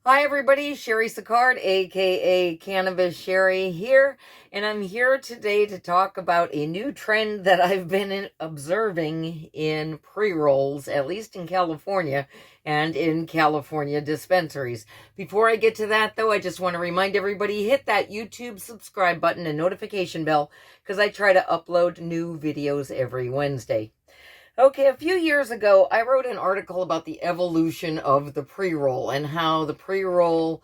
Hi everybody, Sherry Sicard, aka Cannabis Sherry here, and I'm here today to talk about a new trend that I've been observing in pre-rolls, at least in California, and in California dispensaries. Before I get to that though, I just want to remind everybody, hit that YouTube subscribe button and notification bell, because I try to upload new videos every Wednesday. Okay, a few years ago, I wrote an article about the evolution of the pre-roll and how the pre-roll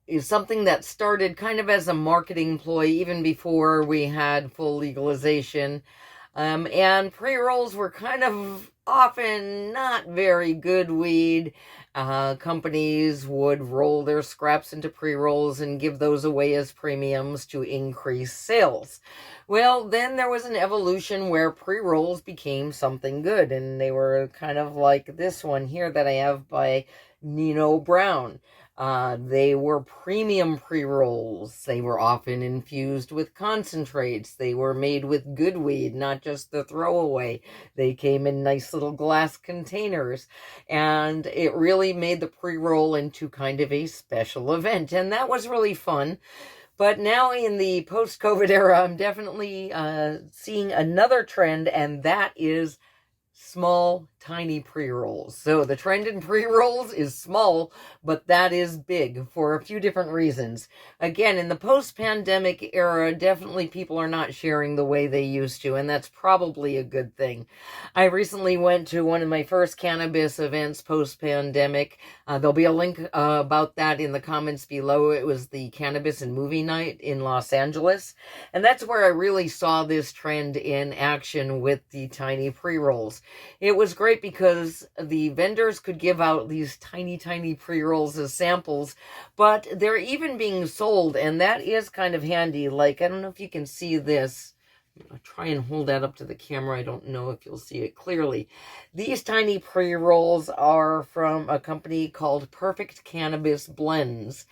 is something that started kind of as a marketing ploy even before we had full legalization. And pre-rolls were kind of often not very good weed. Companies would roll their scraps into pre-rolls and give those away as premiums to increase sales. Well, then there was an evolution where pre-rolls became something good, and they were kind of like this one here that I have by Nino Brown. They were premium pre-rolls. They were often infused with concentrates. They were made with good weed, not just the throwaway. They came in nice little glass containers, and it really made the pre-roll into kind of a special event, and that was really fun. But now in the post-COVID era, I'm definitely seeing another trend, and that is small, tiny pre-rolls. So the trend in pre-rolls is small, but that is big for a few different reasons. Again, in the post-pandemic era, definitely people are not sharing the way they used to, and that's probably a good thing. I recently went to one of my first cannabis events post-pandemic. There'll be a link about that in the comments below. It was the Cannabis and Movie Night in Los Angeles, and that's where I really saw this trend in action with the tiny pre-rolls. It was great because the vendors could give out these tiny, tiny pre-rolls as samples, but they're even being sold, and that is kind of handy. Like, I don't know if you can see this. I'll try and hold that up to the camera. I don't know if you'll see it clearly. These tiny pre-rolls are from a company called Perfect Cannabis Blends,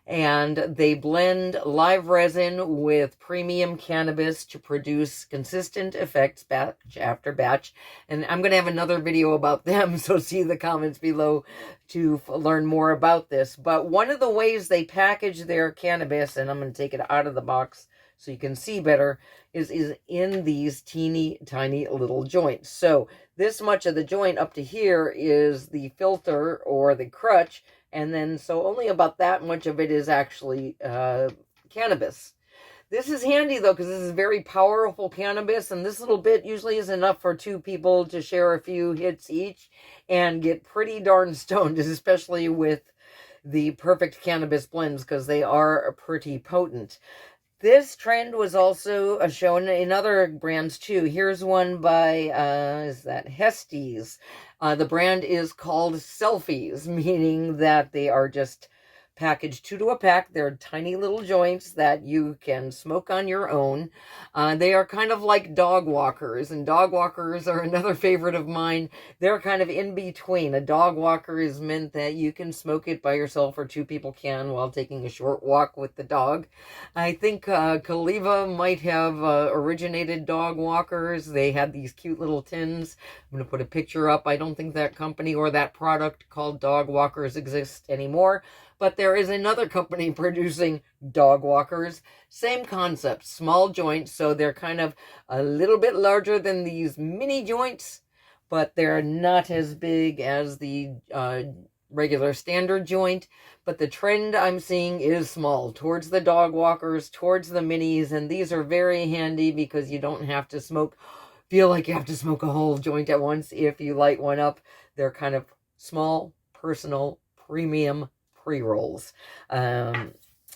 and they blend live resin with premium cannabis to produce consistent effects batch after batch. And I'm going to have another video about them, so see the comments below to learn more about this. But one of the ways they package their cannabis, and I'm going to take it out of the box so you can see better, is in these teeny tiny little joints. So this much of the joint up to here is the filter or the crutch, and then so only about that much of it is actually cannabis. This is handy though, because this is very powerful cannabis, and this little bit usually is enough for two people to share a few hits each and get pretty darn stoned, especially with the Perfect Cannabis Blends, because they are pretty potent. This trend was also shown in other brands too. Here's one by, is that Heshie's? The brand is called Selfies, meaning that they are just packaged 2 to a pack. They're tiny little joints that you can smoke on your own. They are kind of like dog walkers, and dog walkers are another favorite of mine. They're kind of in between. A dog walker is meant that you can smoke it by yourself, or 2 people can, while taking a short walk with the dog. I think Kaliva might have originated dog walkers. They had these cute little tins. I'm going to put a picture up. I don't think that company or that product called dog walkers exists anymore, but there is another company producing dog walkers. Same concept, small joints, so they're kind of a little bit larger than these mini joints, but they're not as big as the regular standard joint. But the trend I'm seeing is small, towards the dog walkers, towards the minis, and these are very handy because you don't have to feel like you have to smoke a whole joint at once if you light one up. They're kind of small, personal, premium pre-rolls. The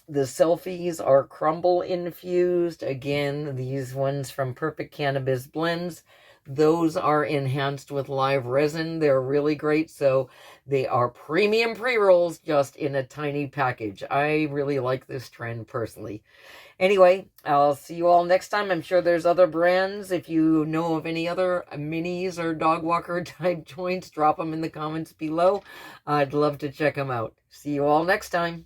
Selfies are crumble infused. Again, these ones from Perfect Cannabis Blends, those are enhanced with live resin. They're really great. So they are premium pre-rolls, just in a tiny package. I really like this trend personally. Anyway, I'll see you all next time. I'm sure there's other brands. If you know of any other minis or dog walker type joints, drop them in the comments below. I'd love to check them out. See you all next time.